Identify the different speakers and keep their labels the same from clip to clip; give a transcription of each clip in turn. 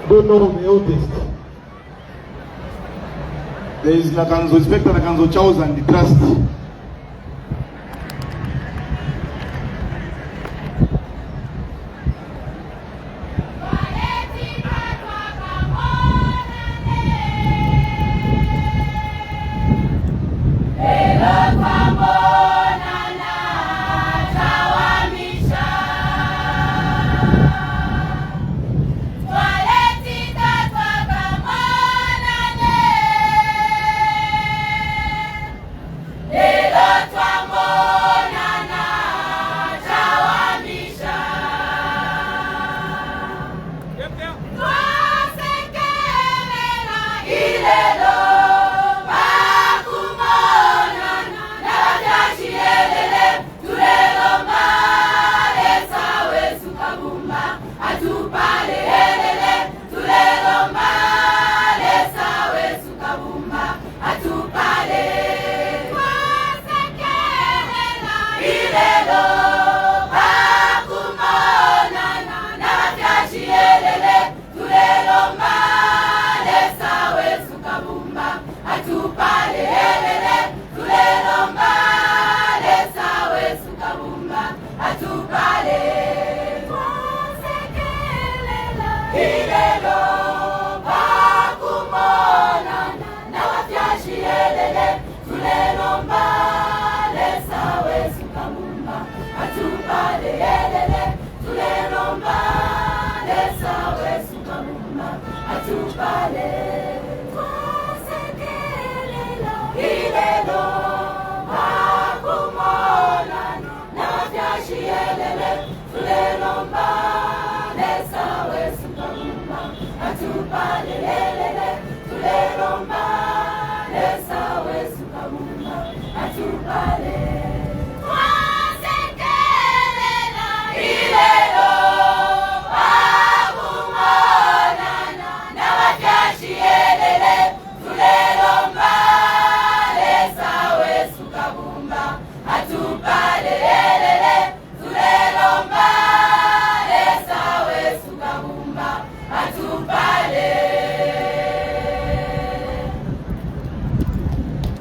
Speaker 1: don't know the oldest. There is Nakanzo Inspector Nakanzo Charles and the trust.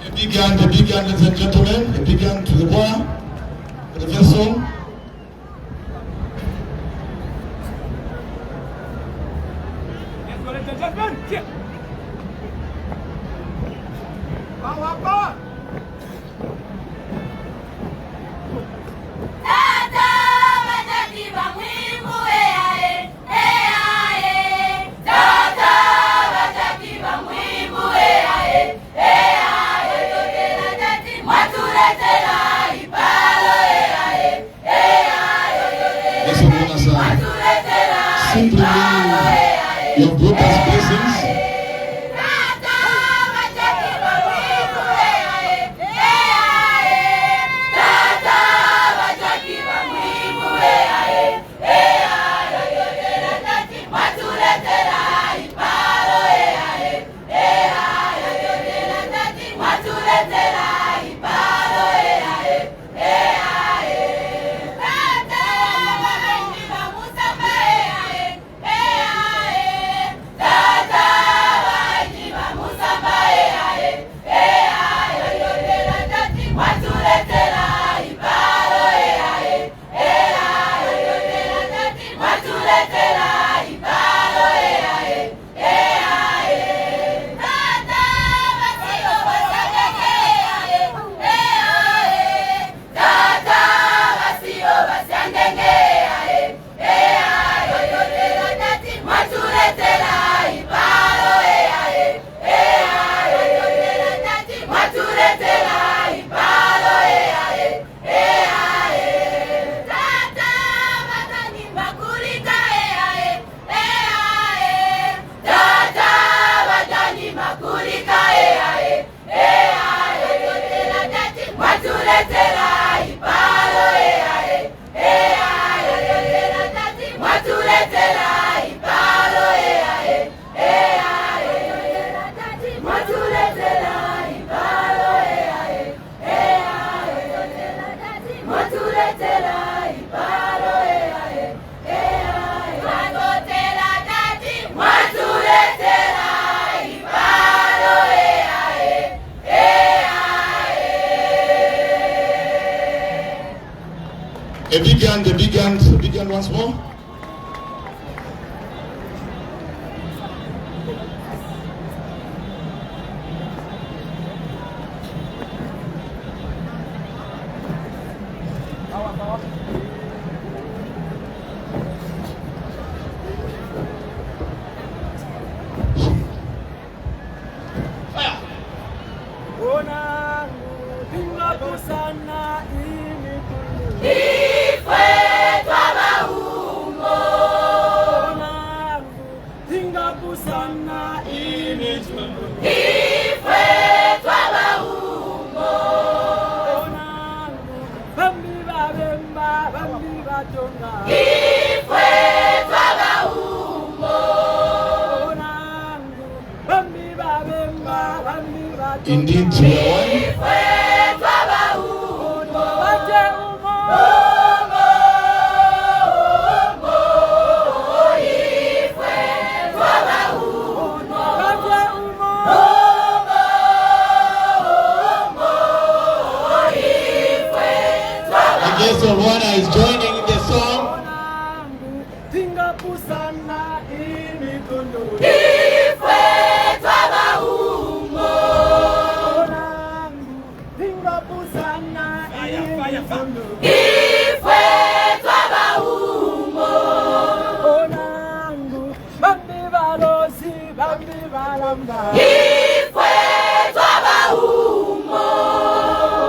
Speaker 1: A big hand, ladies and gentlemen, a big hand to the choir, for the first song. Simply meaning your brother's blessings.
Speaker 2: kusana ini tundu
Speaker 3: Ifwe twaba umbo
Speaker 2: Onangu bambi babemba bambi batonga
Speaker 3: Ifwe twaba umbo
Speaker 2: Onangu bambi babemba bambi batonga
Speaker 1: Indeed, we are one.
Speaker 3: Ifwe twaba umbo
Speaker 2: Baje umo
Speaker 3: Ifwe twaba umbo
Speaker 2: Baje umo
Speaker 1: The guest of honor is joining in the song.
Speaker 2: Onangu tinga kusana ini tundu
Speaker 3: Ifwe twaba umbo
Speaker 2: Onangu tinga kusana ini tundu
Speaker 3: Ifwe twaba umbo
Speaker 2: Onangu bambi balozi bambi balamba
Speaker 3: Ifwe twaba umbo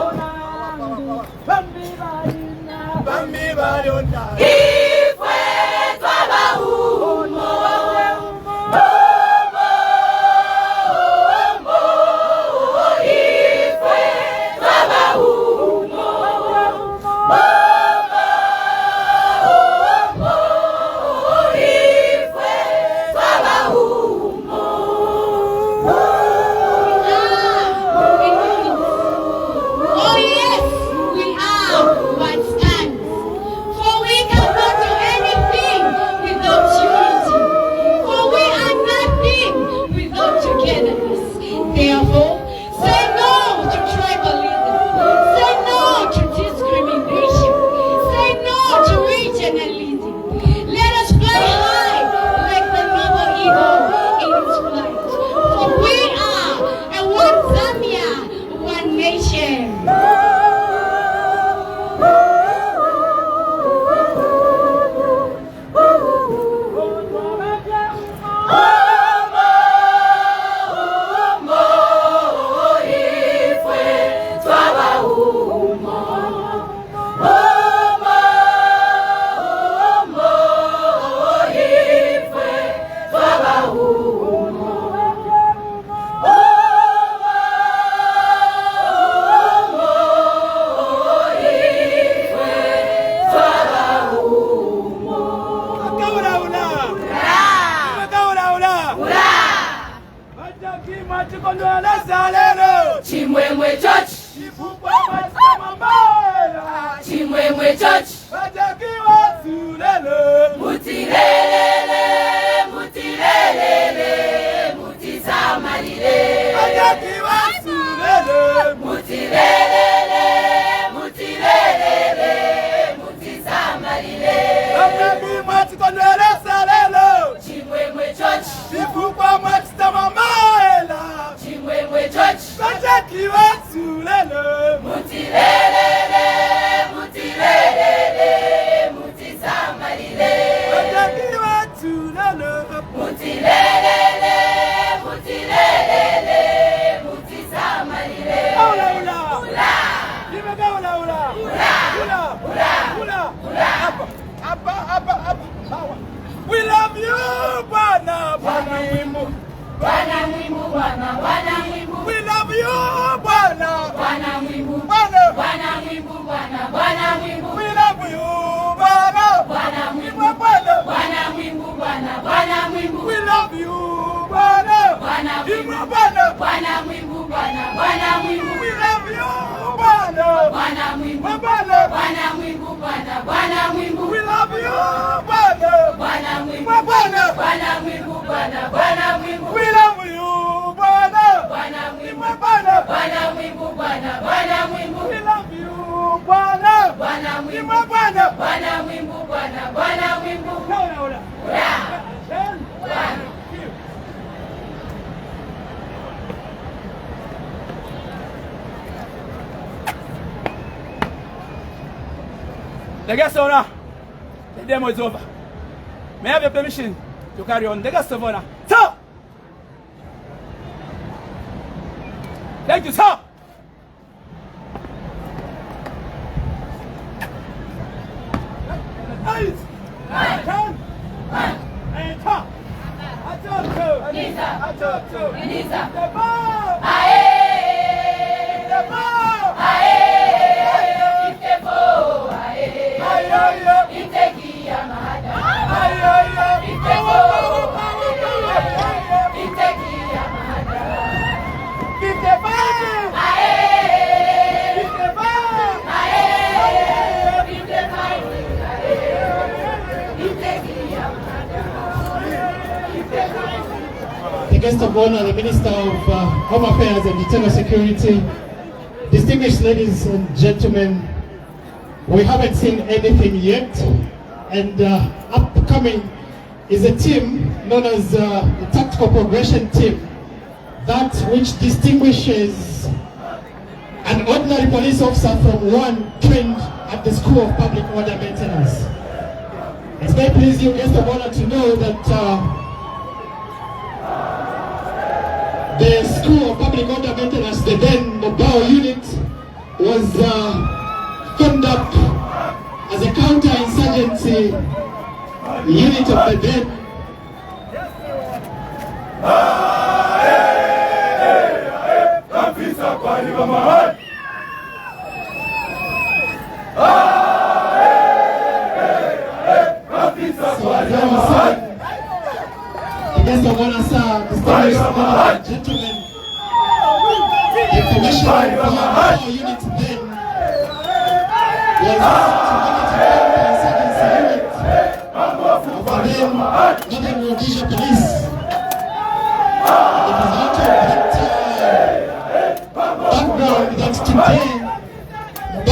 Speaker 2: Onangu bambi balina bambi balonda
Speaker 3: Ifwe twaba umbo Ifwe twaba umbo Ifwe twaba umbo
Speaker 4: Oh yes, we are what stands. For we cannot do anything without unity. For we are nothing without togetherness. Therefore, say no to tribalism. Say no to discrimination. Say no to regionalism. Let us fly high like the mother eagle in its flight. For we are a one Zambia, one nation.
Speaker 3: Ifwe twaba umbo Ifwe twaba umbo Chimwemwe Church Chimwemwe Church Mutirelele Mutirelele Mutisamalile Mutirelele Mutirelele Mutisamalile Chimwemwe Church Chimwemwe Church Mutirelele Mutirelele Mutisamalile Mutirelele Mutirelele Mutisamalile
Speaker 2: We love you, Bwana, Bwana Wimbo.
Speaker 3: Bwana Mwimbu Bwana Bwana Mwimbu
Speaker 2: We love you, Bwana.
Speaker 3: Bwana Mwimbu
Speaker 2: Bwana.
Speaker 3: Bwana Mwimbu Bwana Bwana Mwimbu
Speaker 2: We love you, Bwana.
Speaker 3: Bwana Mwimbu
Speaker 2: Bwana.
Speaker 3: Bwana Mwimbu Bwana Bwana Mwimbu
Speaker 2: We love you, Bwana.
Speaker 3: Bwana Mwimbu
Speaker 2: Bwana.
Speaker 3: Bwana Mwimbu Bwana Bwana Mwimbu
Speaker 2: We love you, Bwana.
Speaker 3: Bwana Mwimbu
Speaker 2: Bwana.
Speaker 3: Bwana Mwimbu Bwana Bwana Mwimbu
Speaker 2: We love you, Bwana.
Speaker 3: Bwana Mwimbu
Speaker 2: Bwana.
Speaker 3: Bwana Mwimbu Bwana Bwana Mwimbu
Speaker 2: We love you, Bwana.
Speaker 3: Bwana Mwimbu
Speaker 2: Bwana.
Speaker 3: Bwana Mwimbu Bwana Bwana Mwimbu
Speaker 2: We love you, Bwana.
Speaker 3: Bwana Mwimbu
Speaker 2: Bwana.
Speaker 3: Bwana Mwimbu Bwana Bwana Mwimbu
Speaker 2: Ora, ora. The guest of honor, the demo is over. May I have your permission to carry on? The guest of honor, sir! Thank you, sir! Eyes! 10! And top!
Speaker 5: The guest of honor, the Minister of Home Affairs and Internal Security, distinguished ladies and gentlemen, we haven't seen anything yet, and upcoming is a team known as the Tactical Progression Team, that which distinguishes an ordinary police officer from one trained at the School of Public Order Maintenance. It's very pleasing, guest of honor, to know that the School of Public Order Maintenance, the then mobile unit, was formed up as a counter-insurgency unit of the then
Speaker 6: kanfinsa kwa hiyo mahali. Kanfinsa kwa hiyo mahali.
Speaker 5: Guest of honor, sir, distinguished gentlemen, the information from our unit then was to insurgency unit of the then Northern Rhodesia Police. It is out of that background that today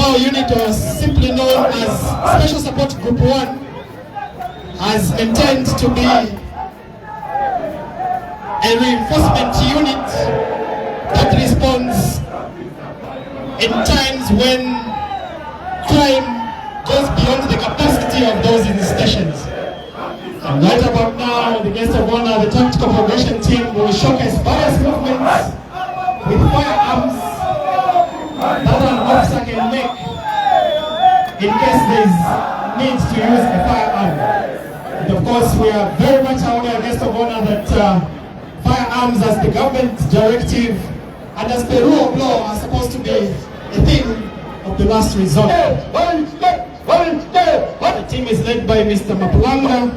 Speaker 5: our unit was simply known as Special Support Group 1 has maintained to be a reinforcement unit that responds in times when crime goes beyond the capacity of those in the stations. And right about now, the guest of honor, the Tactical Progression Team, will showcase various movements with firearms that an officer can make in case there is need to use a firearm. And of course, we are very much aware, guest of honor, that firearms as the government directive and as the rule of law are supposed to be a thing of the last resort. The team is led by Mr. Mapulanga,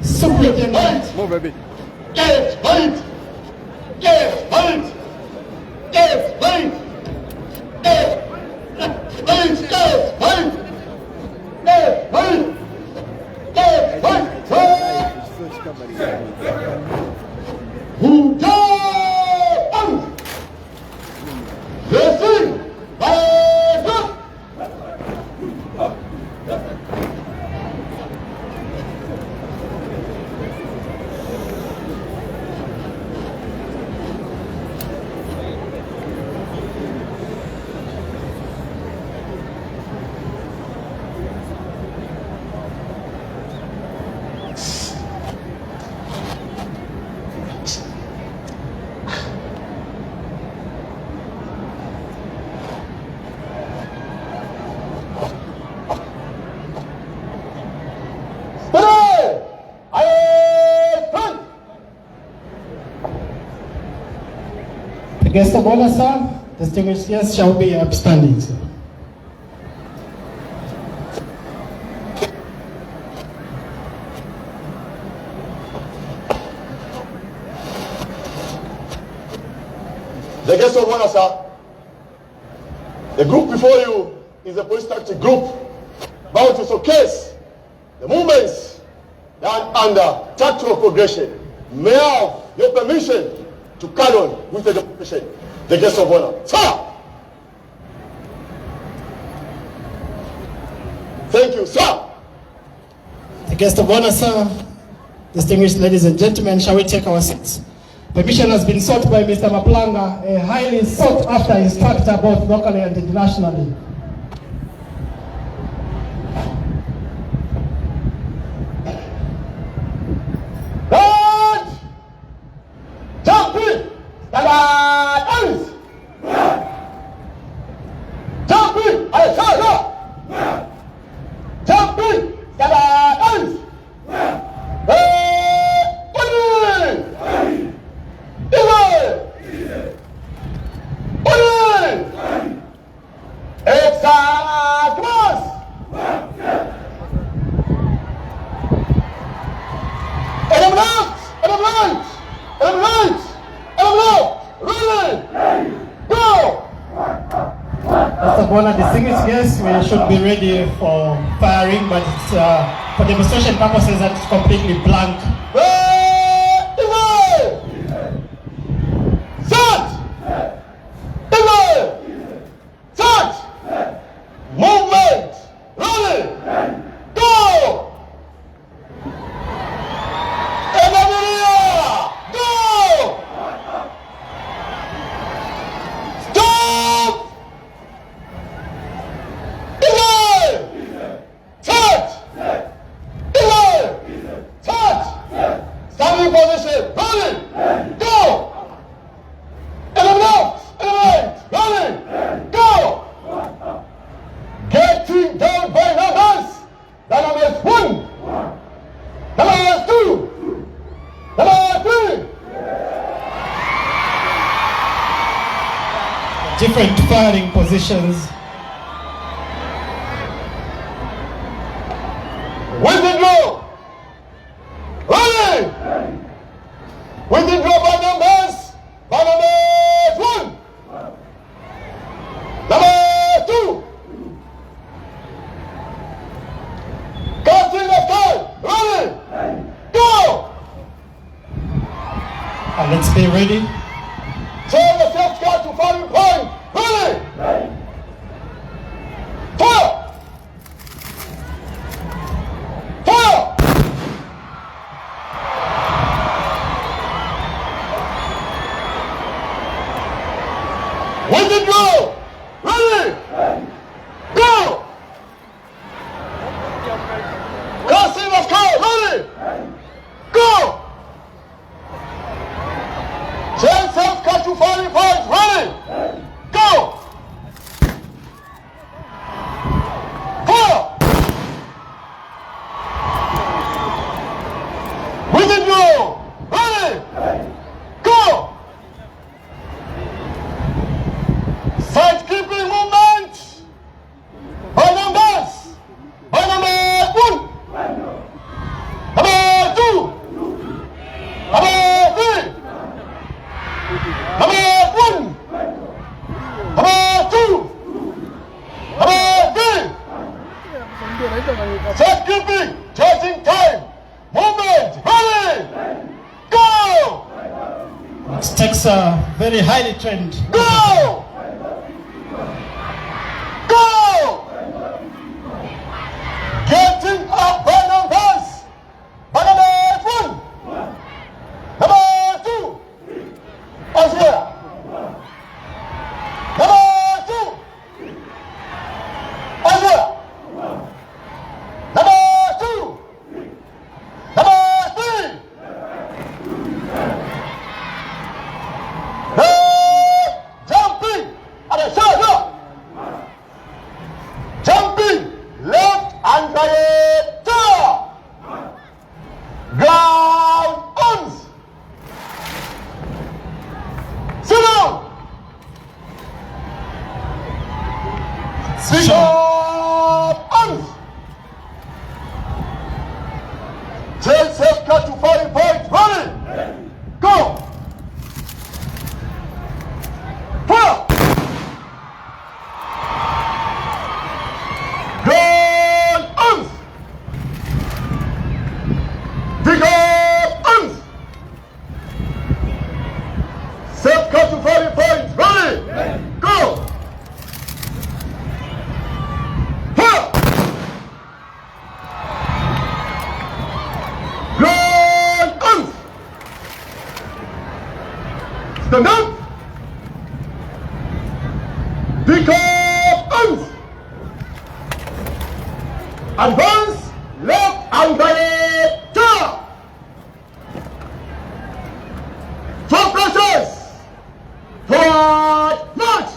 Speaker 5: Superintendent.
Speaker 6: Move a bit.
Speaker 5: The guest of honor, sir, distinguished guests shall be upstanding, sir.
Speaker 7: The guest of honor, sir, the group before you is a police tactic group bound to showcase the movements that are under tactical progression. May I have your permission to carry on with the demonstration? The guest of honor, sir. Thank you, sir.
Speaker 5: The guest of honor, sir, distinguished ladies and gentlemen, shall we take our seats? Permission has been sought by Mr. Maplanga, a highly sought after instructor both locally and internationally.
Speaker 7: eliminate, ready, go!
Speaker 5: After one of distinguished guests, we should be ready for firing, but it's, for demonstration purposes, that's completely blank.
Speaker 7: Movement, ready, go! Go! Stop! Standing position, ready, go! Eliminate, ready, go! Getting down by numbers. The number is 1. The number is 2. The number is 3.
Speaker 5: Different firing positions.
Speaker 7: Withdraw. Ready. Withdraw by numbers. By numbers 1. Number 2. Casting the sky. Ready. Go.
Speaker 5: And let's be ready.
Speaker 7: Turn the self car to firing point. Ready. Fire. Fire. Withdraw. Ready. Go. Casting the sky. Ready. Go. Turn self car to firing point. Ready. Go. Fire. Withdraw. Ready. Go. Side keeping movement. By numbers. By number 1. Number 2. Number 3. Number 1. Number 2. Number 3. Set keeping. Judging time. Movement. Ready. Go.
Speaker 5: It takes a very highly trained.
Speaker 7: Go. Go. Getting up by numbers. By number 1. Number 2. Elsewhere. Number 2. Elsewhere. Number 2. Number 3. Jumping at the shoulder. Jumping left and right. Ground arms. Sit down. Sit up arms. Take self cut to firing point. Ready. Go. Fire. Ground arms. Pick up arms. Self cut to firing point. Ready. Go. Fire. Ground arms. Stand up. Pick up arms. Advance left and right. For process. Forward march.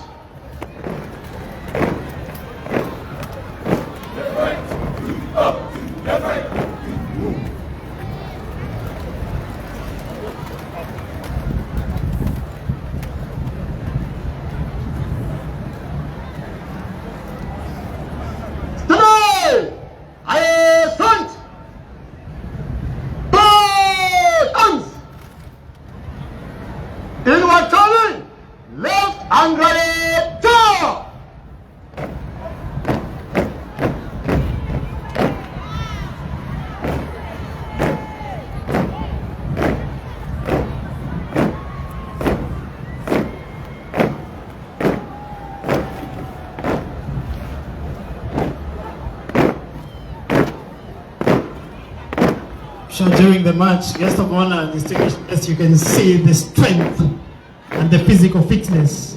Speaker 7: And ready, go!
Speaker 5: So during the match, guest of honor and distinguished guests, you can see the strength and the physical fitness.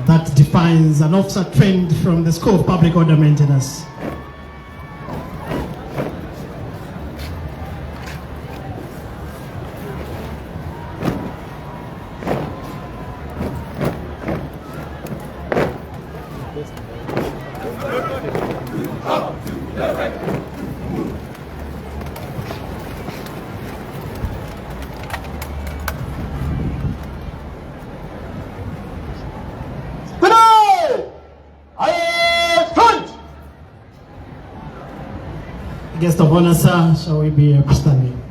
Speaker 5: That defines an officer trained from the School of Public Order Maintenance. Guest of honor, sir, shall we be standing?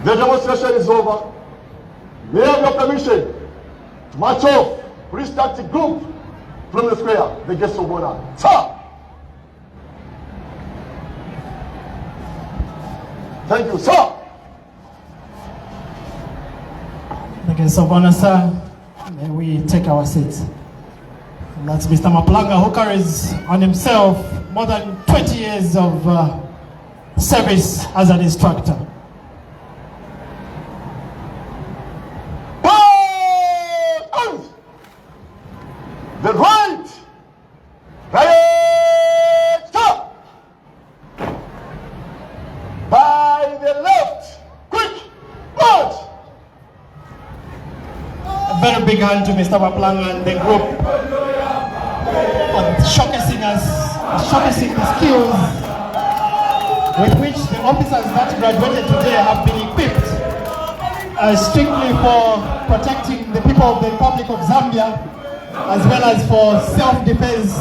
Speaker 7: The demonstration is over. May I have your permission to march off police tactic group from the square, the guest of honor. Sir! Thank you, sir!
Speaker 5: The guest of honor, sir, may we take our seats. That's Mr. Maplanga, who carries on himself more than 20 years of service as an instructor.
Speaker 7: The right! Right! Stop! By the left! Quick! March!
Speaker 5: A very big hand to Mr. Maplanga and the group on showcasing the skills with which the officers that graduated today have been equipped strictly for protecting the people of the Republic of Zambia, as well as for self-defense.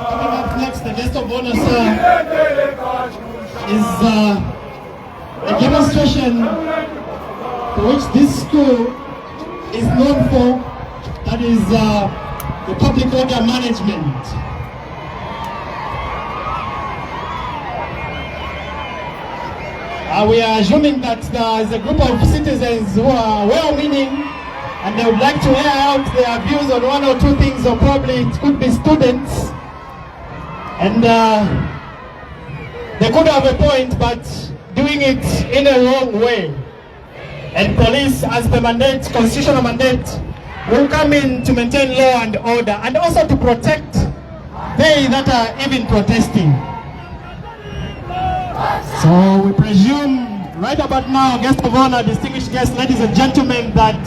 Speaker 5: Coming up next, the guest of honor, sir, is a demonstration for which this school is known for, that is the public order management. We are assuming that there is a group of citizens who are well-meaning and they would like to air out their views on one or two things, or probably it could be students. And they could have a point, but doing it in a wrong way. And police, as per mandate, constitutional mandate, will come in to maintain law and order, and also to protect they that are even protesting. So we presume right about now, guest of honor, distinguished guests, ladies and gentlemen, that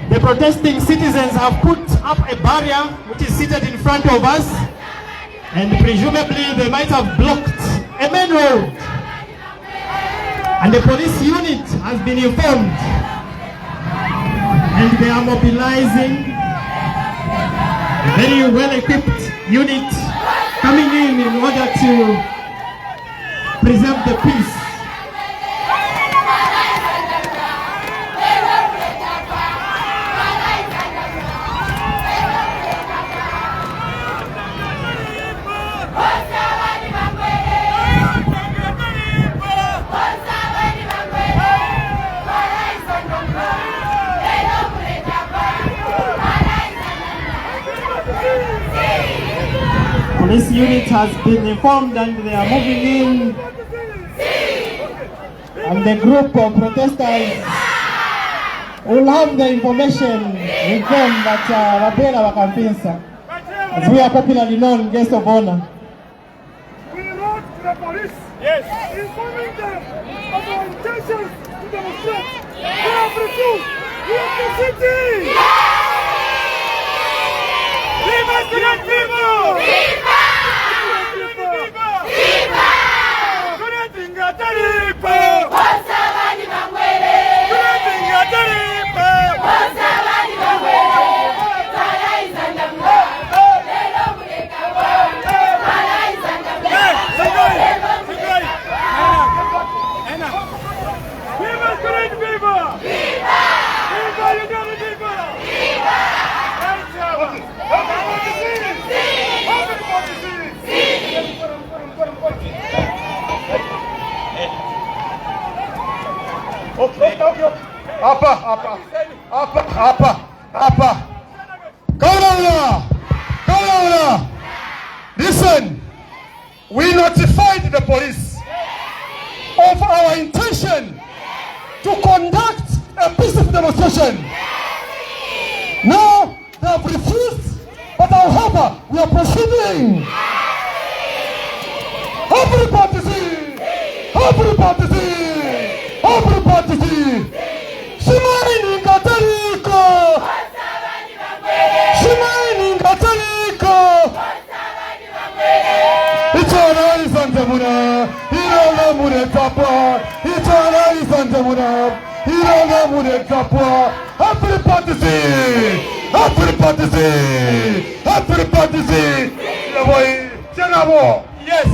Speaker 5: the protesting citizens have put up a barrier which is seated in front of us, and presumably they might have blocked a main road. And the police unit has been informed, and they are mobilizing a very well-equipped unit coming in order to preserve the peace.
Speaker 8: Police unit has been informed and they are moving in. And the group of protesters will have the information with them that Rabela wa kanfinsa, as we are popularly known, guest of honor.
Speaker 6: We wrote to the police, yes, informing them of our intentions to demonstrate. They have refused. We have the city. Viva student people! Viva! Viva! Viva! Kunatinga taripo!
Speaker 3: Wasabani bangwele!
Speaker 6: Kunatinga taripo!
Speaker 3: Wasabani bangwele! Tala izandamwa! Lelo mulekabo! Tala izandamwa!
Speaker 6: Viva student people!
Speaker 3: Viva!
Speaker 6: Viva Uganda people!
Speaker 3: Viva!
Speaker 6: Okay. Apa.
Speaker 7: Governor, listen, we notified the police of our intention to conduct a peaceful demonstration. Now, they have refused, but however, we are proceeding. Everybody see! Shimaini Katariko! Itana Isantamuna, Irana Mune Kapwa, Itana Isantamuna, Irana Mune Kapwa. Everybody see! Janabo! Yes,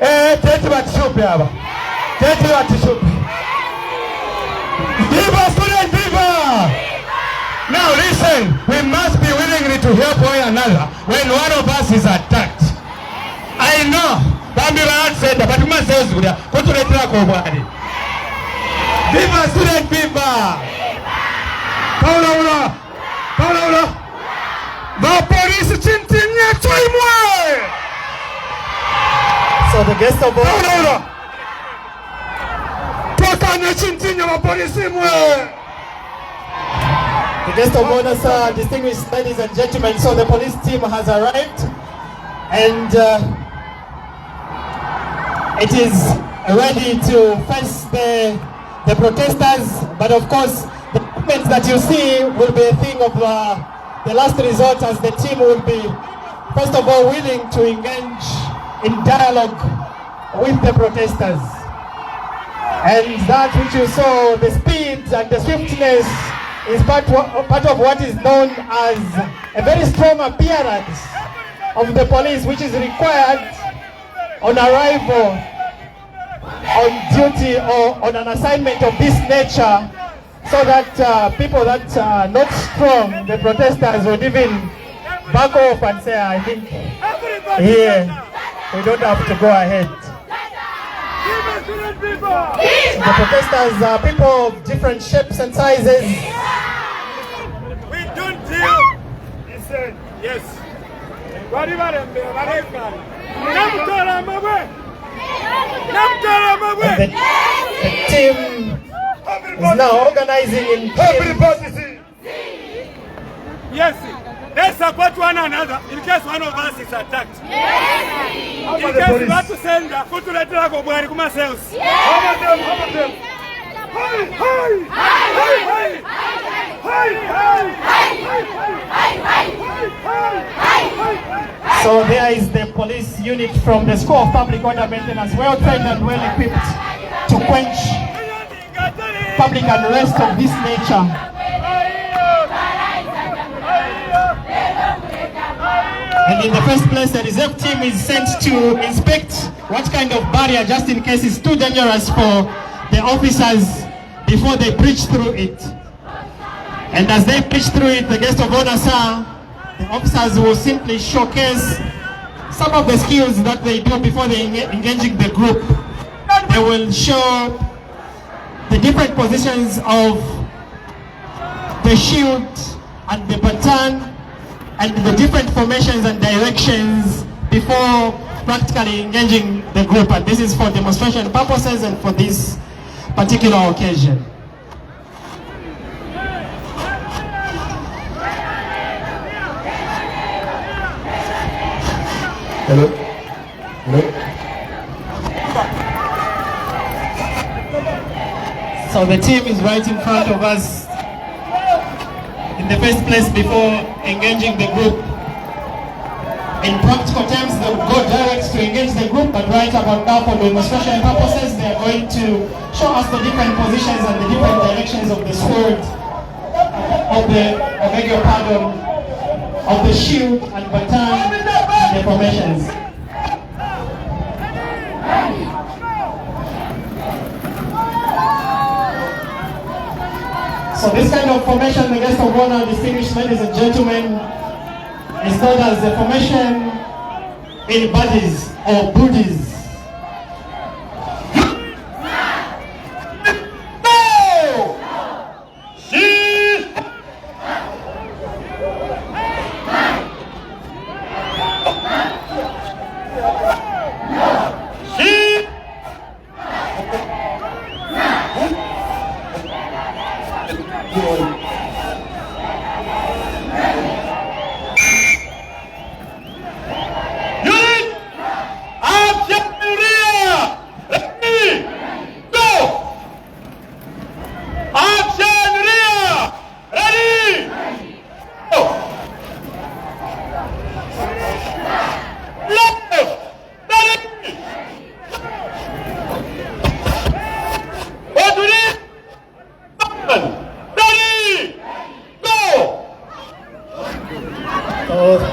Speaker 7: Tete Batshupi. Viva student, viva! Now listen, we must be willing to help one another when one of us is attacked. I know, Bambila said that, but you must say, viva student, viva! Kaula! The police chintinya choimwe!
Speaker 8: So the guest of honor.
Speaker 7: Kaula! Twakanya chintinya the police imwe!
Speaker 8: The guest of honor, sir, distinguished ladies and gentlemen, so the police team has arrived and it is ready to face the protesters, but of course the movements that you see will be a thing of the last resort, as the team will be first of all willing to engage in dialogue with the protesters. And that which you saw, the speed and the swiftness, is part of what is known as a very strong appearance of the police, which is required on arrival on duty or on an assignment of this nature, so that people that are not strong, the protesters, would even back off and say, I think here we don't have to go ahead. The protesters are people of different shapes and sizes.
Speaker 6: We don't deal. Listen, yes.
Speaker 8: The team is now organizing in
Speaker 6: Everybody see. Yes. Let's support one another in case one of us is attacked. Yes. In case we have to send a foot to let us go to the cells. How about them?
Speaker 8: So there is the police unit from the School of Public Order Maintenance, well trained and well equipped to quench public unrest of this nature. And in the first place, the reserve team is sent to inspect what kind of barrier, just in case it's too dangerous for the officers before they breach through it. And as they breach through it, the guest of honor, sir, the officers will simply showcase some of the skills that they do before they engaging the group. They will show the different positions of the shield and the baton and the different formations and directions before practically engaging the group, and this is for demonstration purposes and for this particular occasion.
Speaker 7: Hello? Hello?
Speaker 8: So the team is right in front of us in the first place before engaging the group. In practical terms, they will go direct to engage the group, but right about now for demonstration purposes, they are going to show us the different positions and the different directions of the sword, of the shield and baton and the formations. So this kind of formation, the guest of honor, distinguished ladies and gentlemen, is known as the formation in bodies or booties.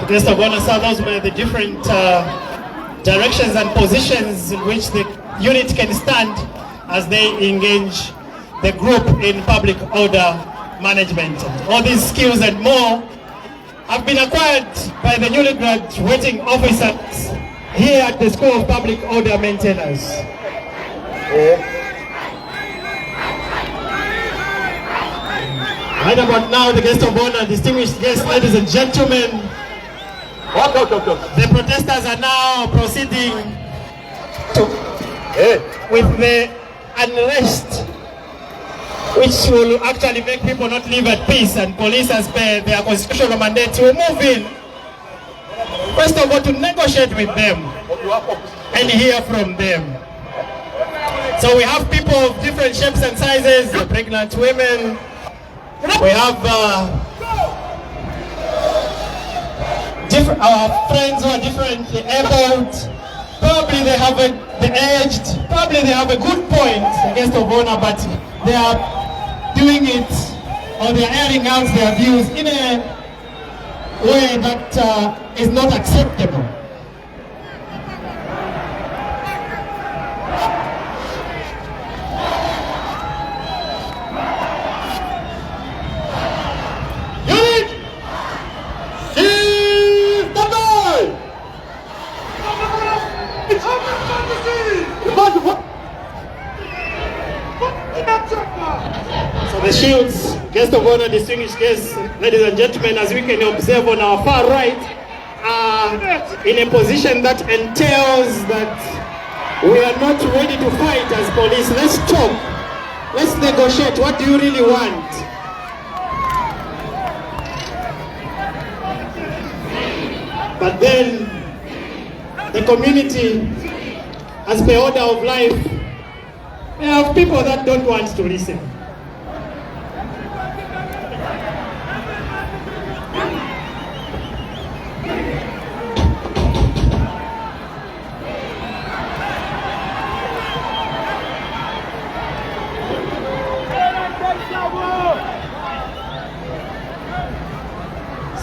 Speaker 8: Guest of honor, sir, those were the different directions and positions in which the unit can stand as they engage the group in public order management. All these skills and more have been acquired by the newly graduating officers here at the School of Public Order Maintenance. Right about now, the guest of honor, distinguished guests, ladies and gentlemen, the protesters are now proceeding with the unrest, which will actually make people not live at peace, and police, as per their constitutional mandate, to move in. First of all, to negotiate with them and hear from them. So we have people of different shapes and sizes, the pregnant women, we have our friends who are differently abled. Probably they have the aged, probably they have a good point against of honor, but they are doing it, or they are airing out their views in a way that is not acceptable. The shields, guest of honor, distinguished guests, ladies and gentlemen, as we can observe on our far right, are in a position that entails that we are not ready to fight as police. Let's talk. Let's negotiate. What do you really want? But then, the community, as per order of life, we have people that don't want to listen.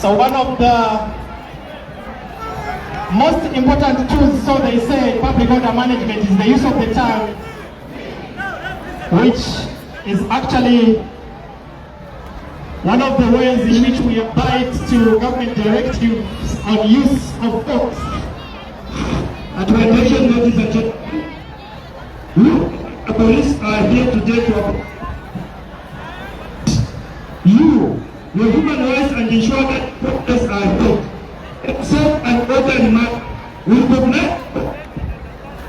Speaker 8: So one of the most important tools, so they say, public order management is the use of the tongue, which is actually one of the ways in which we abide to government directives on use of force.
Speaker 9: Attention, ladies and gentlemen, the police are here today to your human rights and ensure that protests are held. Except an orderly manner With the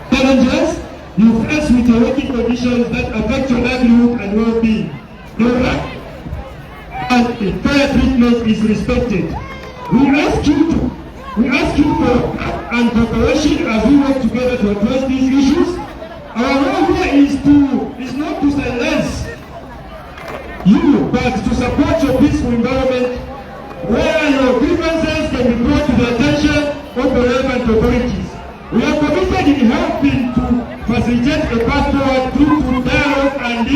Speaker 9: challenges you face with your working conditions that affect your livelihood and well-being. Your right and fair treatment is respected. We ask you for and cooperation as we work together to address these issues. Our role here is not to silence you, but to support your peaceful environment where your grievances can be brought to the attention of the relevant authorities. We are committed in helping to facilitate a path forward through dialogue and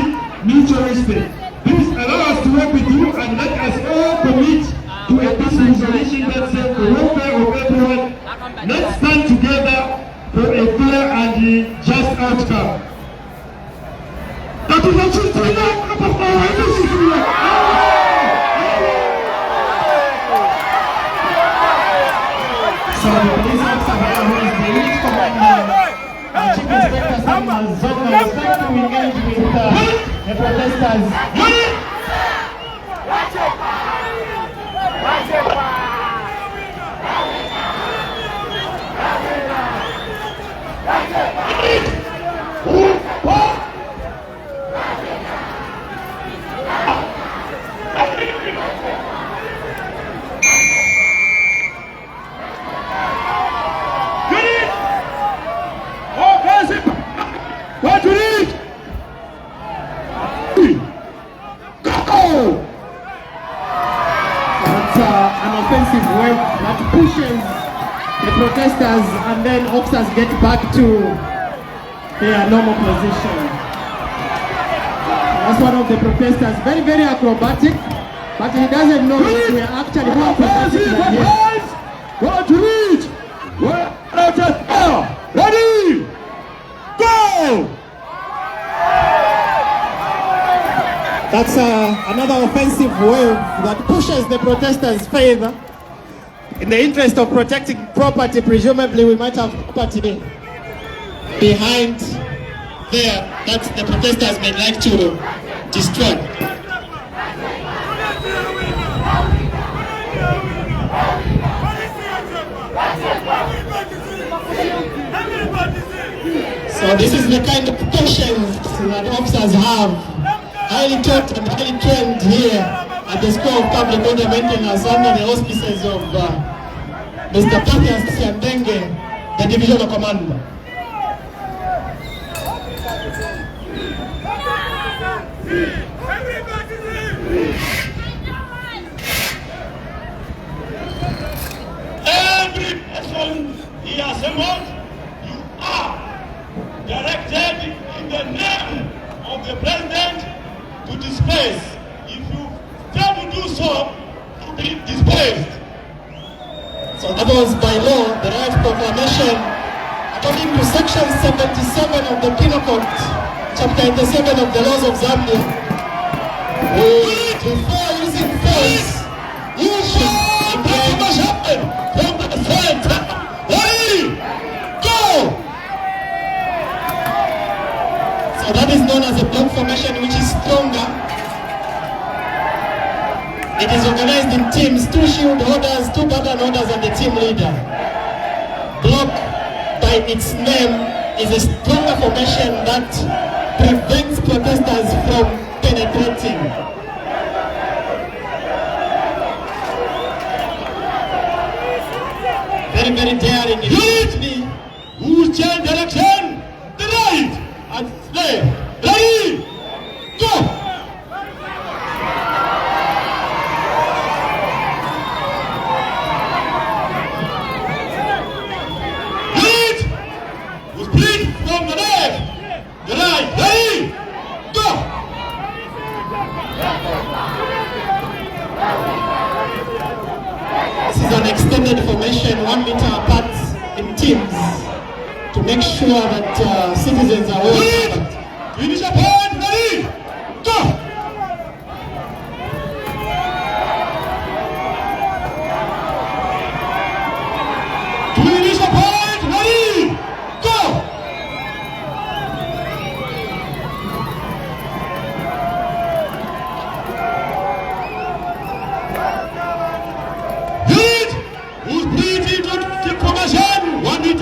Speaker 9: mutual respect. Please allow us to work with you and let us all commit to a peaceful solution that serves the welfare of everyone. Let's stand together for a fair and just outcome. That is what you
Speaker 8: So the police officer here, who is the lead commander, Chief Inspector Samuel Zonga, is going to engage with the protesters.
Speaker 9: What do you need? Go!
Speaker 8: That's an offensive wave that pushes the protesters and then officers get back to their normal position. That's one of the protesters, very, very acrobatic, but he doesn't know that we are actually more acrobatic than him.
Speaker 9: What do you need? Ready? Go!
Speaker 8: That's another offensive wave that pushes the protesters' favor. In the interest of protecting property, presumably we might have property
Speaker 5: behind there that the protesters may like to destroy. So this is the kind of patience that officers have, highly taught and highly trained here at the School of Public Order Maintenance under the auspices of Mr. Pathias Siandenge, the Divisional Commander.
Speaker 7: Every person here assembled, you are directed in the name of the President to disperse. If you fail to do so, you be dispersed.
Speaker 5: So that was by law, the right proclamation, according to section 77 of the Penal Code, chapter 87 of the laws of Zambia. Before using force, you should engage
Speaker 7: from the center. Ready? Go!
Speaker 5: So that is known as a block formation, which is stronger. It is organized in teams, 2 shield holders, 2 baton holders, and the team leader. Block, by its name, is a stronger formation that prevents protesters from penetrating. Very, very daring.
Speaker 7: Unit! Who's change direction? The right! And stay. Ready? Go! From the left, the right, ready, go!
Speaker 5: This is an extended formation, 1 meter apart in teams, to make sure that citizens are well covered.
Speaker 7: Finish your point, ready, go! Finish your point, ready, go! Who's breathing to formation? 1 meter.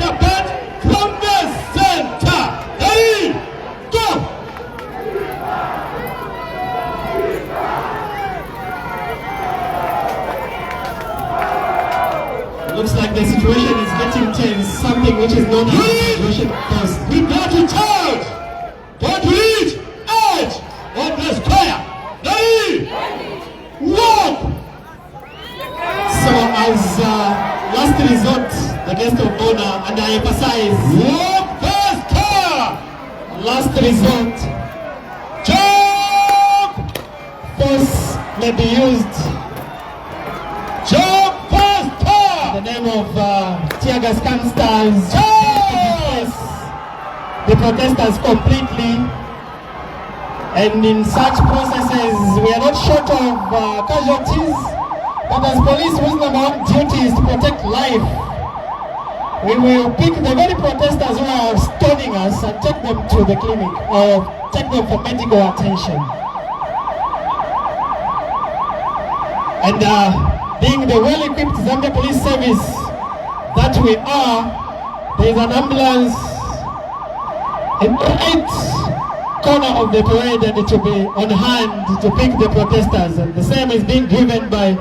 Speaker 8: which is known as graduation of force.
Speaker 5: Prepare to charge! Don't reach! Edge! On the square! Ready! Walk!
Speaker 8: So as last resort, the guest of honor, and I emphasize,
Speaker 5: Walk faster!
Speaker 8: last resort,
Speaker 5: Jump!
Speaker 8: force may be used
Speaker 5: Jump faster!
Speaker 8: in the name of tear gas canisters to
Speaker 5: Jump!
Speaker 8: disperse the protesters completely. And in such processes, we are not short of casualties, but as police, whose number one duty is to protect life, we will pick the very protesters who are stoning us and take them to the clinic or take them for medical attention. And being the well-equipped Zambia Police Service that we are, there is an ambulance in the right corner of the parade, and it will be on hand to pick the protesters. And the same is being driven by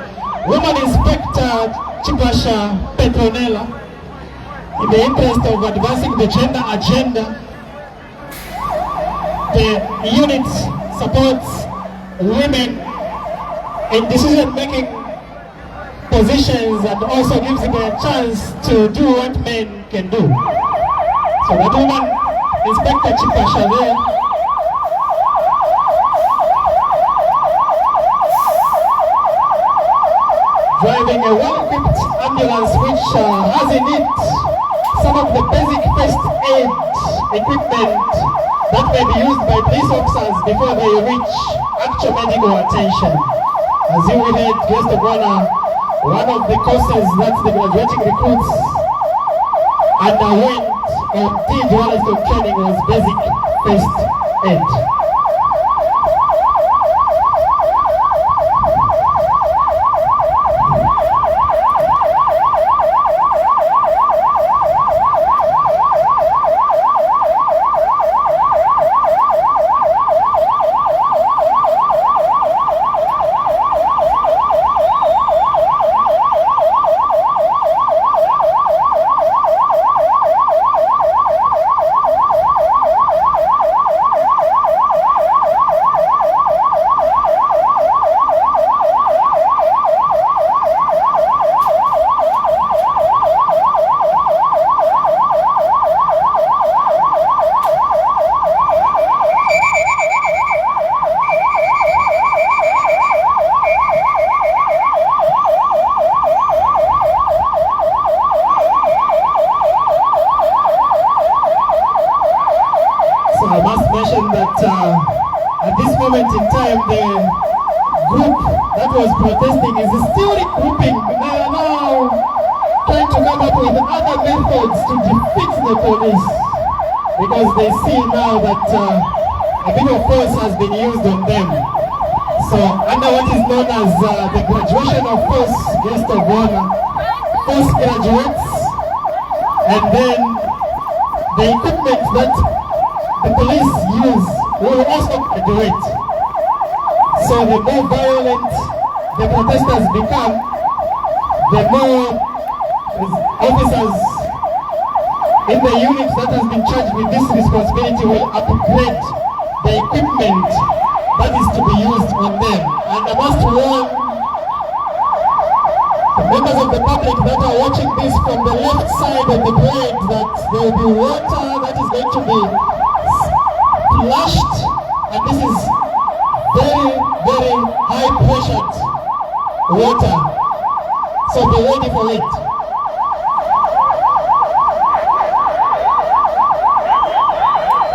Speaker 8: Woman Inspector Chipasha Petronella in the interest of advancing the gender agenda. The unit supports women in decision-making positions and also gives them a chance to do what men can do. So that woman, Inspector Chipasha there, driving a well-equipped ambulance which has in it some of the basic first aid equipment that may be used by police officers before they reach actual medical attention. As you will hear, guest of honor, one of the courses that the graduating recruits underwent or did while of training was basic first aid. I must mention that at this moment in time, the group that was protesting is still regrouping. They are now trying to come up with other methods to defeat the police, because they see now that a bit of force has been used on them. So under what is known as the graduation of force, guest of honor, force graduates, and then the equipment that the police use will also graduate. So the more violent the protesters become, the more officers in the unit that has been charged with this responsibility will upgrade the equipment that is to be used on them. And I must warn the members of the public that are watching this from the left side of the parade that there will be water that is going to be flushed, and this is very, very high pressured water. So be ready for it.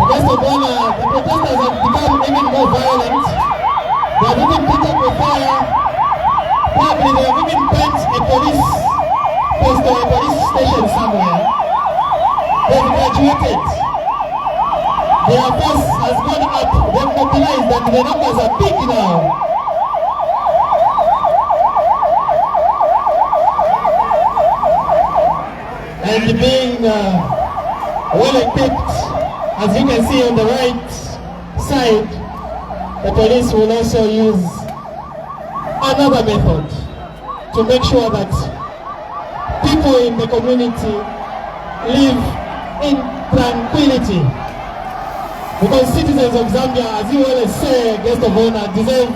Speaker 8: Guest of honor, the protesters have become even more violent. They have even put up a fire. Probably they have even bent a police post or a police station somewhere. They have graduated. Their force has gone up, they've mobilized, and the numbers are big now. And being well equipped, as you can see on the right side, the police will also use another method to make sure that people in the community live in tranquility. Because citizens of Zambia, as you always say, guest of honor, deserve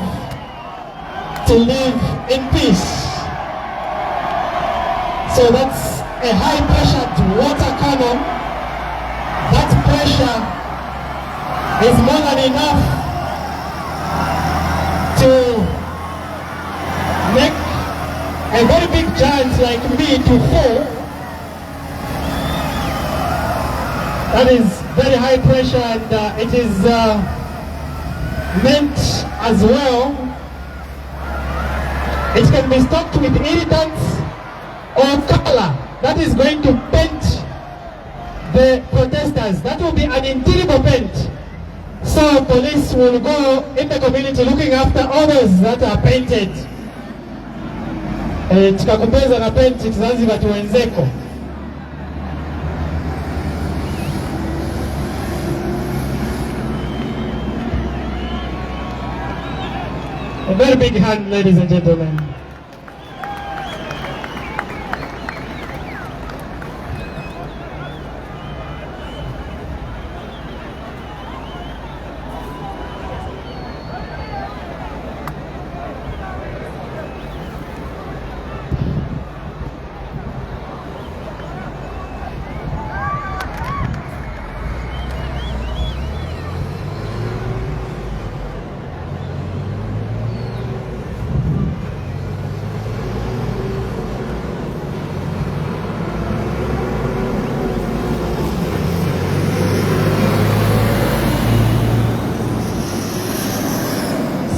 Speaker 8: to live in peace. So that's a high pressured water cannon. That pressure is more than enough to make a very big giant like me to fall. That is very high pressure, and it is meant as well. It can be stocked with irritants or color that is going to paint the protesters. That will be an indelible paint. So police will go in the community looking after all those that are painted. Tukakumbeza na paint Zanzibar tuwenzeko. A very big hand, ladies and gentlemen.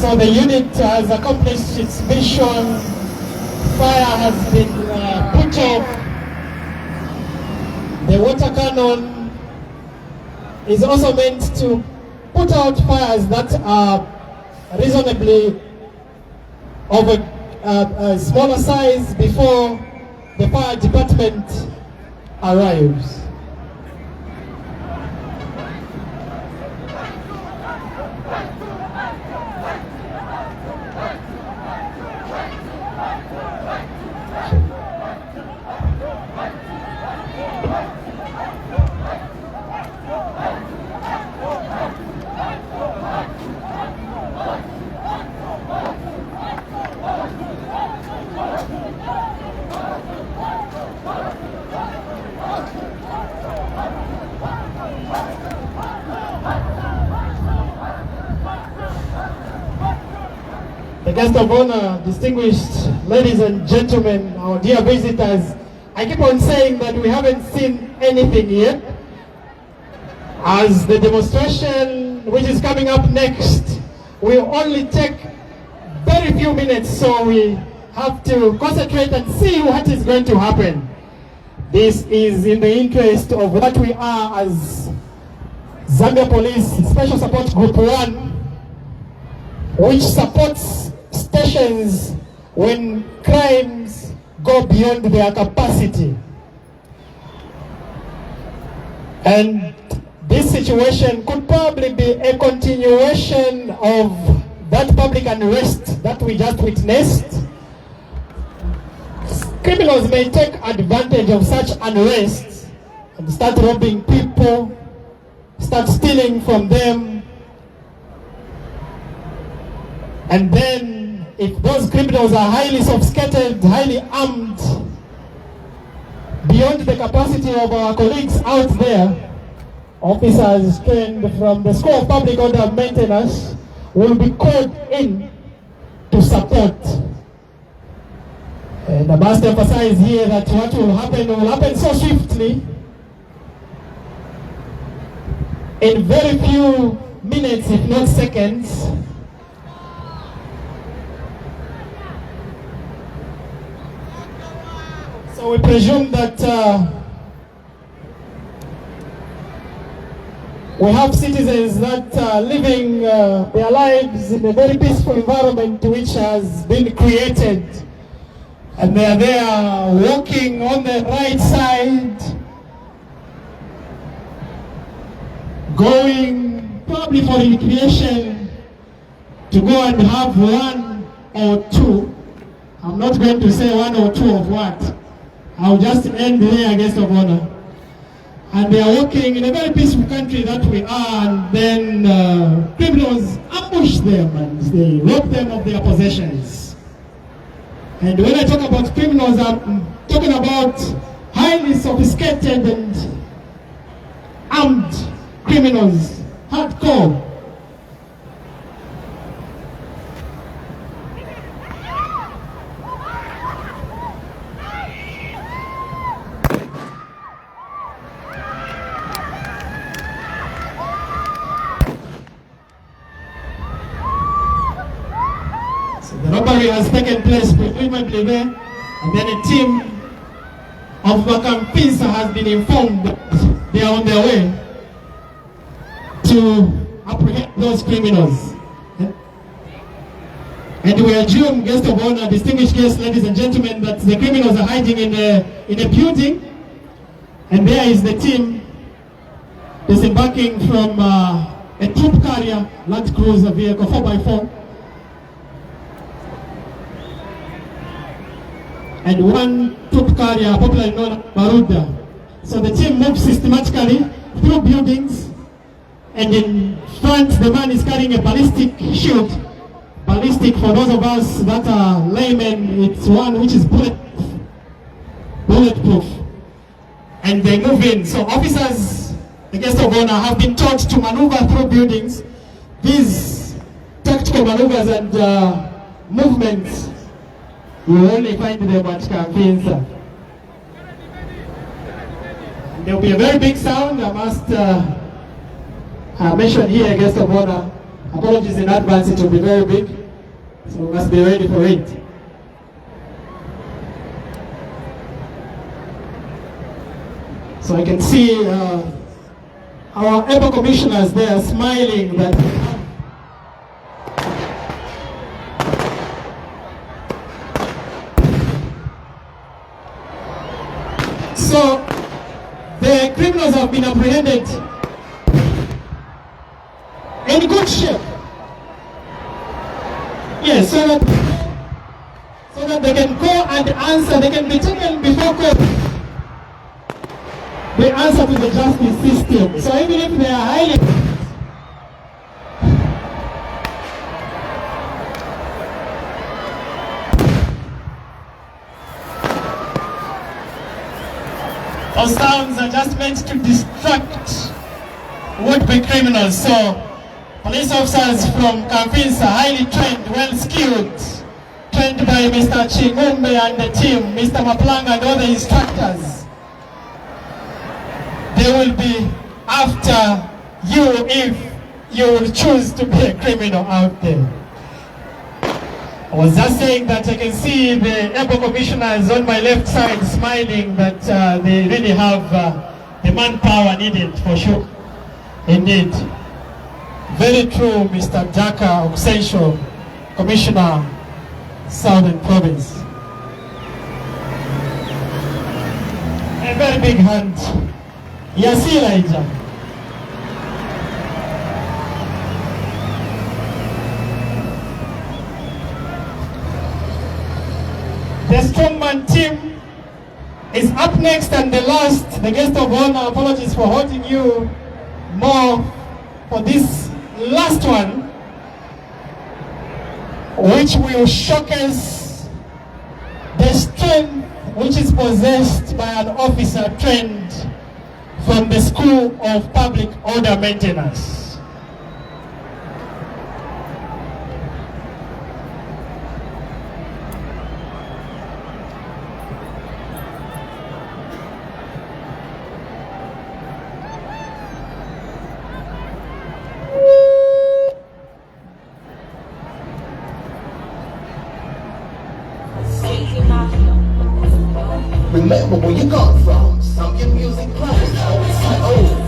Speaker 8: So the unit has accomplished its mission. Fire has been put off. The water cannon is also meant to put out fires that are reasonably of a smaller size before the fire department arrives. The guest of honor, distinguished ladies and gentlemen, our dear visitors, I keep on saying that we haven't seen anything yet. As the demonstration which is coming up next will only take very few minutes, so we have to concentrate and see what is going to happen. This is in the interest of what we are as Zambia Police Special Support Group 1, which supports stations when crimes go beyond their capacity. And this situation could probably be a continuation of that public unrest that we just witnessed. Criminals may take advantage of such unrest and start robbing people, start stealing from them. And then if those criminals are highly sophisticated, highly armed, beyond the capacity of our colleagues out there, officers trained from the School of Public Order and Maintenance will be called in to support. And I must emphasize here that what will happen so swiftly. In very few minutes, if not seconds, so we presume that we have citizens that are living their lives in a very peaceful environment which has been created, and they are there walking on the right side, going probably for recreation, to go and have one or two. I'm not going to say one or two of what. I'll just end here, guest of honor. and they are walking in a very peaceful country that we are, and then criminals ambush them and they rob them of their possessions. And when I talk about criminals, I'm talking about highly sophisticated and armed criminals, hardcore. The robbery has taken place presumably there, and then a team of kanfinsa has been informed that they are on their way to apprehend those criminals. And we assume, guest of honor, distinguished guests, ladies and gentlemen, that the criminals are hiding in a building, and there is the team disembarking from a troop carrier, Land Cruiser vehicle 4x4. And one troop carrier, popularly known as Baruda. So the team moves systematically through buildings, and in front the man is carrying a ballistic shield. Ballistic, for those of us that are laymen, it's one which is bulletproof. And they move in. So officers, the guest of honor, have been taught to maneuver through buildings. These tactical maneuvers and movements, you will only find them at kanfinsa. There will be a very big sound. I must mention here, guest of honor. Apologies in advance, it will be very big, so we must be ready for it. So I can see our able commissioners there smiling that so the criminals have been apprehended in good shape. Yes, so that they can go and answer, they can be taken before court. They answer to the justice system. So even if they are highly those sounds are just meant to distract would-be criminals. So police officers from kanfinsa, highly trained, well-skilled, trained by Mr. Chingumbe and the team, Mr. Maplanga and all the instructors. They will be after you if you will choose to be a criminal out there. I was just saying that I can see the able commissioners on my left side smiling that they really have the manpower needed for sure. Indeed. Very true, Mr. Jaka Obsensho, Commissioner, Southern Province. A very big hand. Yasi Elijah. The strongman team is up next, and the last, the guest of honor, apologies for holding you more for this last one, which will showcase the strength which is possessed by an officer trained from the School of Public Order Maintenance.
Speaker 10: Remember where you got from. Zambia music class. Oh.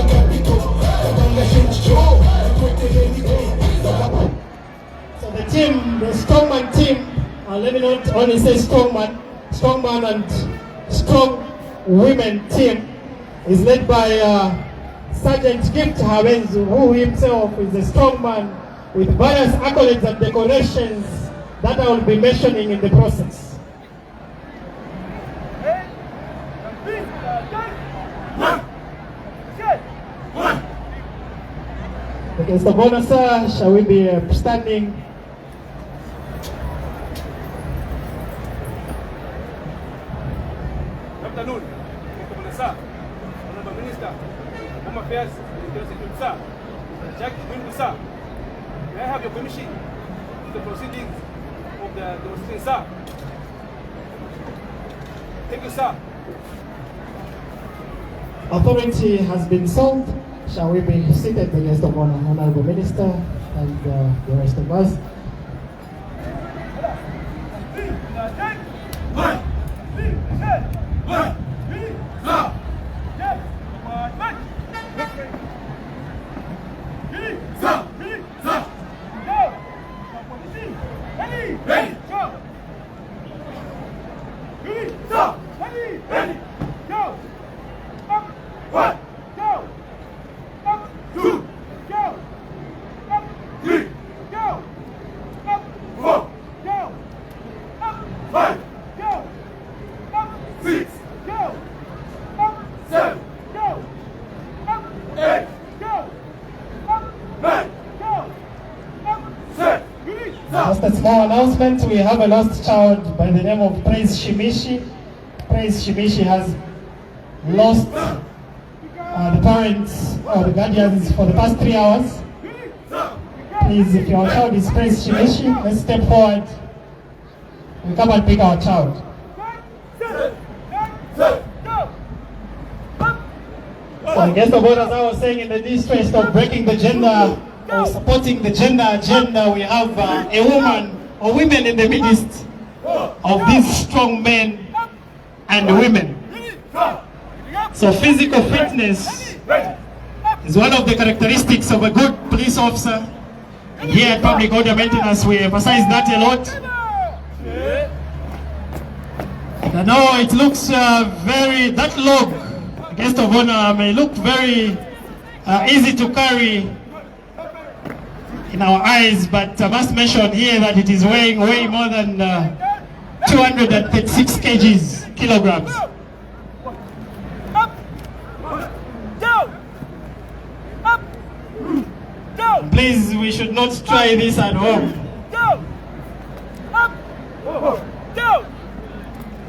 Speaker 7: Capital.
Speaker 8: strongman team, let me not only say strongman and strong women team is led by Sergeant Gift Hawenzu, who himself is a strongman with various accolades and decorations that I will be mentioning in the process. The guest of honor, sir, shall we be standing?
Speaker 2: Good afternoon, sir. Honorable Minister, Home Affairs, Security, sir. Jack, sir. May I have your permission to the proceedings of the demonstration, sir? Thank you, sir.
Speaker 8: Authority has been solved. Shall we be seated, the guest of honor, Honorable Minister, and the rest of us? Just a small announcement, we have a lost child by the name of Praise Shimishi. Praise Shimishi has lost the parents or the guardians for the past 3 hours. Please, if your child is Praise Shimishi, let's step forward and come and pick our child. So the guest of honor, as I was saying, in the interest of breaking the gender or supporting the gender agenda, we have a woman or women in the midst of these strong men and women. So physical fitness is one of the characteristics of a good police officer. And here at Public Order Maintenance, we emphasize that a lot. I know it looks that log, guest of honor, may look very easy to carry in our eyes, but I must mention here that it is weighing way more than 236 kilograms. Please, we should not try this at home.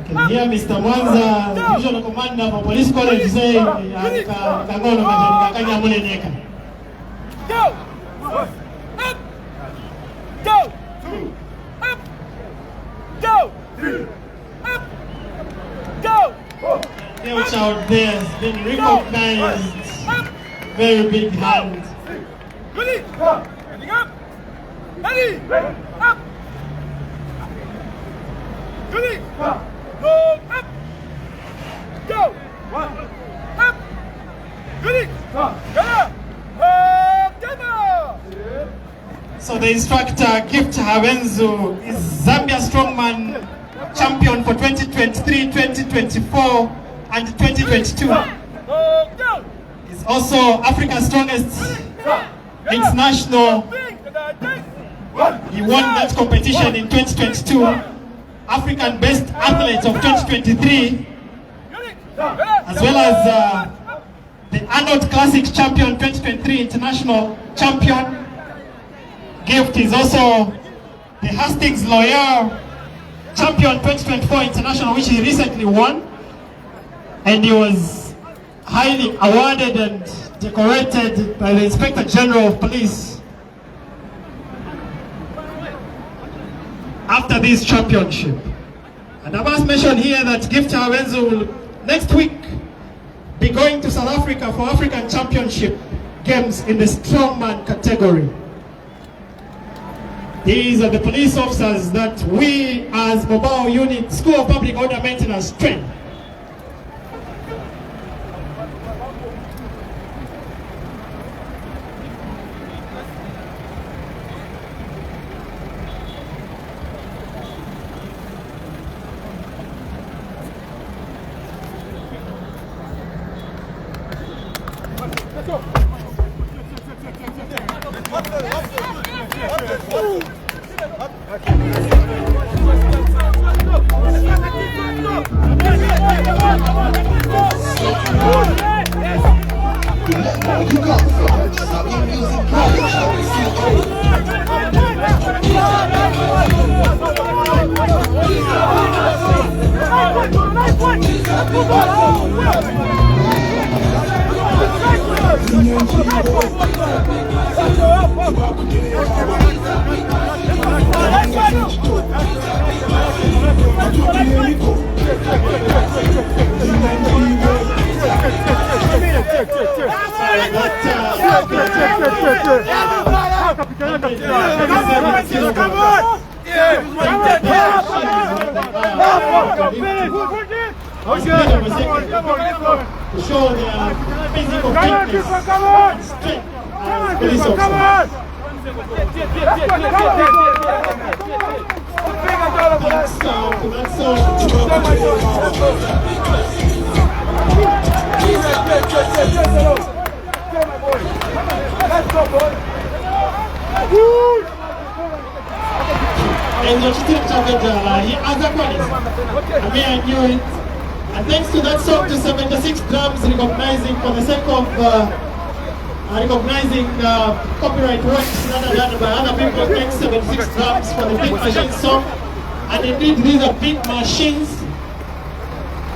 Speaker 8: You can hear Mr. Mwanza, the Divisional Commander for Police College, saying, Watch out there, has been recognized. Very big hand.
Speaker 2: Ready? Heading up. Ready? Up. Ready? Go up. Go. Up. Ready? Go.
Speaker 8: So the instructor, Gift Hawenzu, is Zambia Strongman champion for 2023, 2024, and 2022. He's also Africa's strongest international. He won that competition in 2022. African Best Athlete of 2023, as well as the Arnold Classic Champion 2023 International Champion. Gift is also the Hastings Lawyer Champion 2024 International, which he recently won, and he was highly awarded and decorated by the Inspector General of Police after this championship. And I must mention here that Gift Hawenzu will next week be going to South Africa for African Championship Games in the strongman category. These are the police officers that we as Mobile Unit School of Public Order Maintenance train.
Speaker 10: You come from Zambia Music
Speaker 8: to show their physical fitness and strength as police officers. Thanks to that And thanks to that song, to 76 drums, recognizing for the sake of recognizing copyright works that are done by other people. Thanks 76 drums for the Beat Machine song. And indeed, these are beat machines.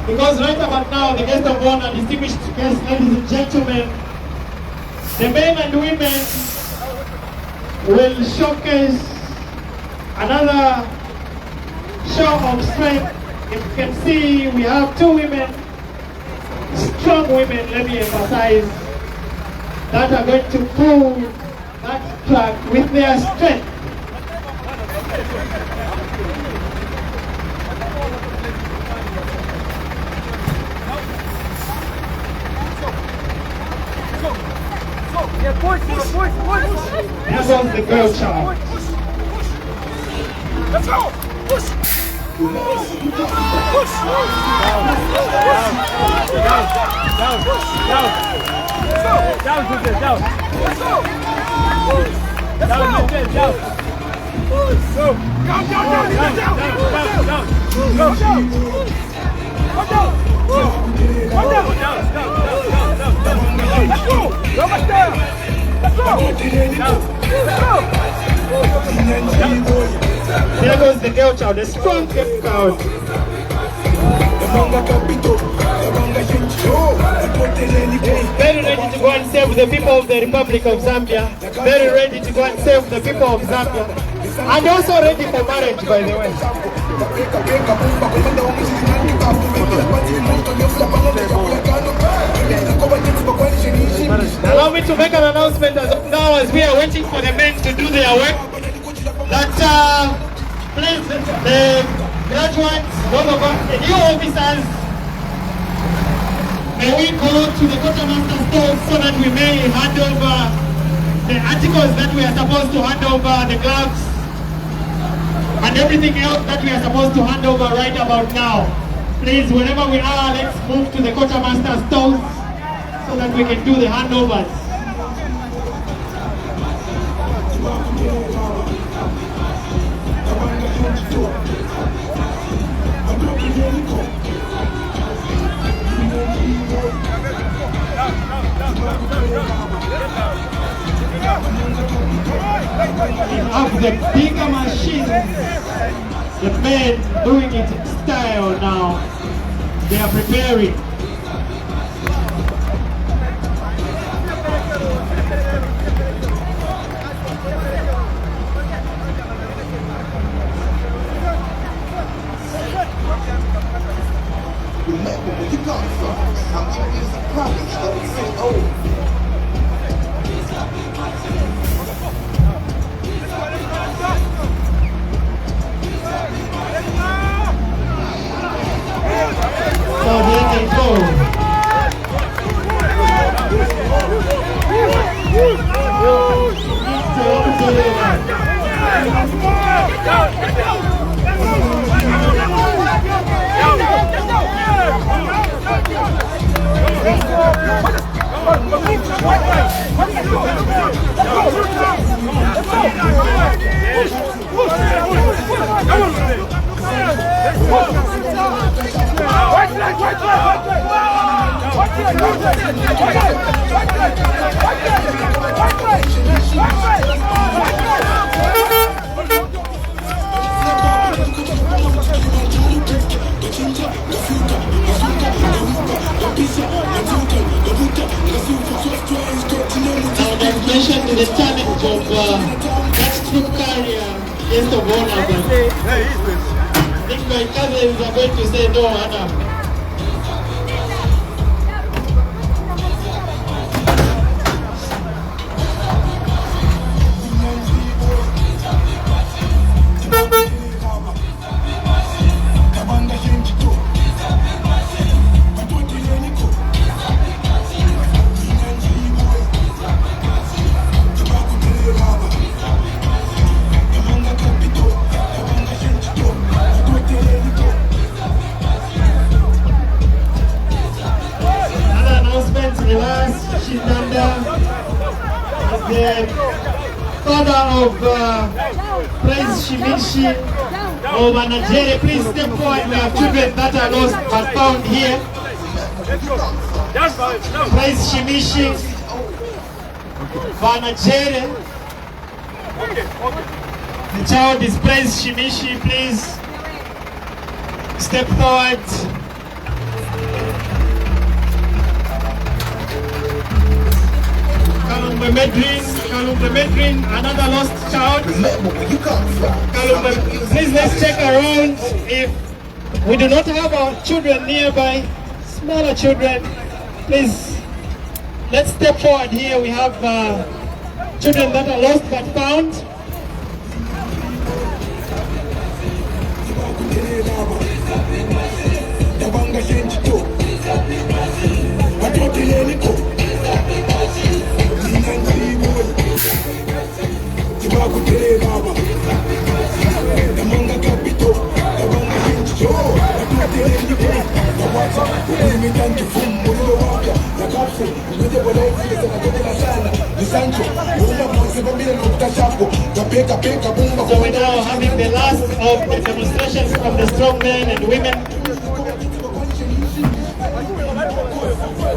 Speaker 8: Because right about now, the guest of honor, distinguished guests, ladies and gentlemen, the men and women will showcase another show of strength. If you can see, we have two women, strong women, let me emphasize, that are going to pull that track with their strength. Here goes the girl child.
Speaker 6: Let's go! Push! Push!
Speaker 8: There goes the girl child, the strong girl child. Very ready to go and save the people of the Republic of Zambia. Very ready to go and save the people of Zambia. And also ready for marriage, by the way. Allow me to make an announcement as of now, as we are waiting for the men to do their work, that please, the graduates, the new officers, may we go to the quartermaster stove so that we may hand over the articles that we are supposed to hand over, the gloves, and everything else that we are supposed to hand over right about now. Please, wherever we are, let's move to the quartermaster stove so that we can do the handovers. Of the bigger machines, the men doing it in style now. They are preparing.
Speaker 10: Remember where you come from. Zambia Music Province, let me say, oh.
Speaker 8: So there they go.
Speaker 6: Let's go!
Speaker 8: Congratulations to the challenge of that troop carrier, guest of honor. But I think my cousins are going to say no, Anna. The father of Praise Shimishi of Nigeria, please step forward. We have children that are lost but found here. Praise Shimishi for Nigeria. The child is Praise Shimishi. Please step forward. Kalumba Medrin, another lost child. Kalumba, please let's check around if we do not have our children nearby, smaller children. Please, let's step forward here. We have children that are lost but found. So we're now having the last of the demonstrations from the strong men and women.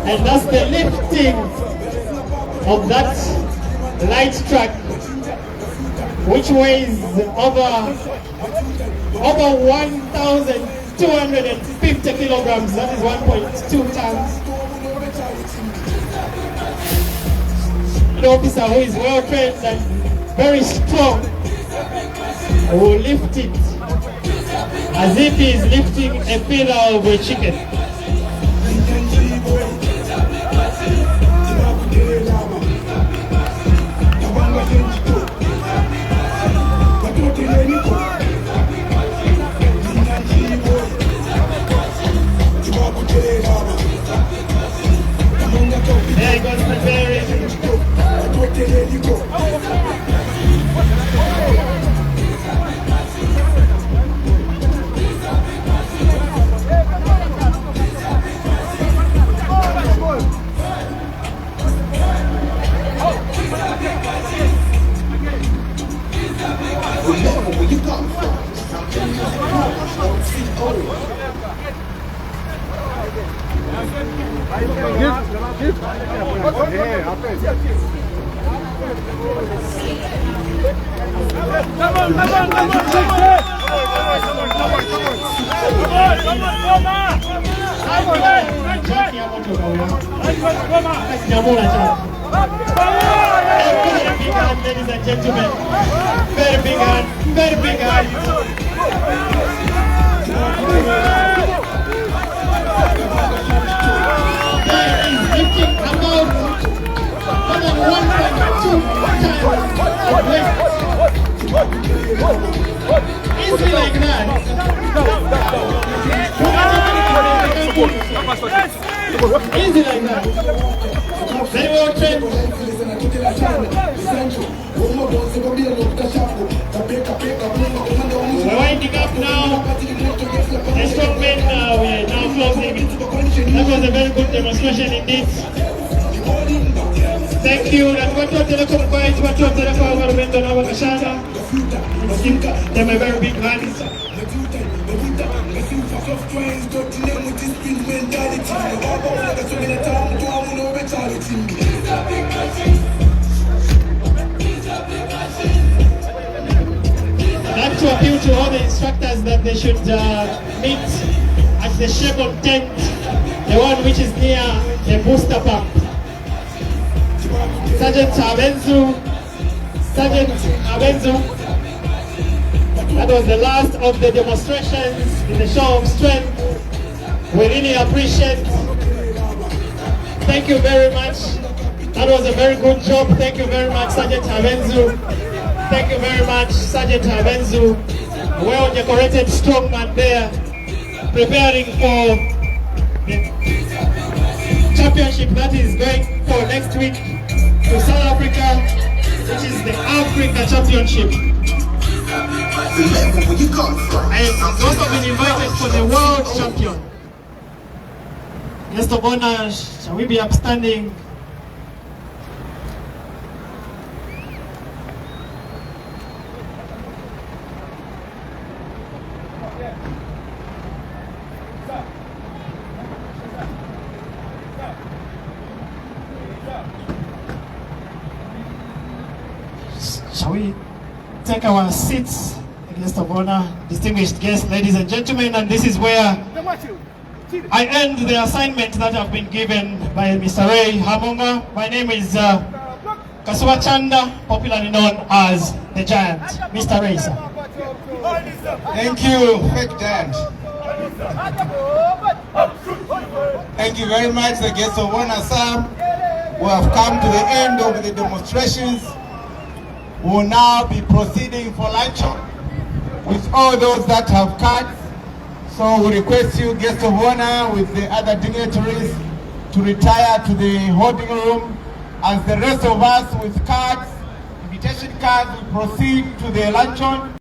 Speaker 8: And that's the lifting of that light truck, which weighs over 1,250 kilograms. That is 1.2 tons. An officer who is well trained and very strong will lift it as if he is lifting a pillar of a chicken. There he goes preparing.
Speaker 10: Remember where you come from.
Speaker 8: Ladies and gentlemen, very big hand, very big hand. There is lifting about more than 1.2 times of weight. Easily like that. Easy like that. Very well trained. We're winding up now. The strong men we're now closing. That was a very good demonstration indeed. Thank you. Them a very big hand. the instructors that they should meet at the Shebon tent, the one which is near the booster pump. Sergeant Abenzu, that was the last of the demonstrations in the show of strength. We really appreciate. Thank you very much. That was a very good job. Thank you very much, Sergeant Abenzu. Thank you very much, Sergeant Abenzu. Well decorated strongman there, preparing for the championship that is going for next week to South Africa, which is the Africa Championship. And he's also been invited for the World Champion. Guest of honor, shall we be upstanding? Shall we take our seats, guest of honor, distinguished guests, ladies and gentlemen, and this is where I end the assignment that have been given by Mr. Ray Hamonga. My name is Kasuwa Chanda, popularly known as the Giant. Mr. Ray, sir.
Speaker 11: Thank you, Fake Giant. Thank you very much, the guests of honor, sir. We have come to the end of the demonstrations. We will now be proceeding for luncheon with all those that have cards. So we request you, guests of honor, with the other dignitaries, to retire to the holding room, as the rest of us with cards, invitation cards, will proceed to the luncheon.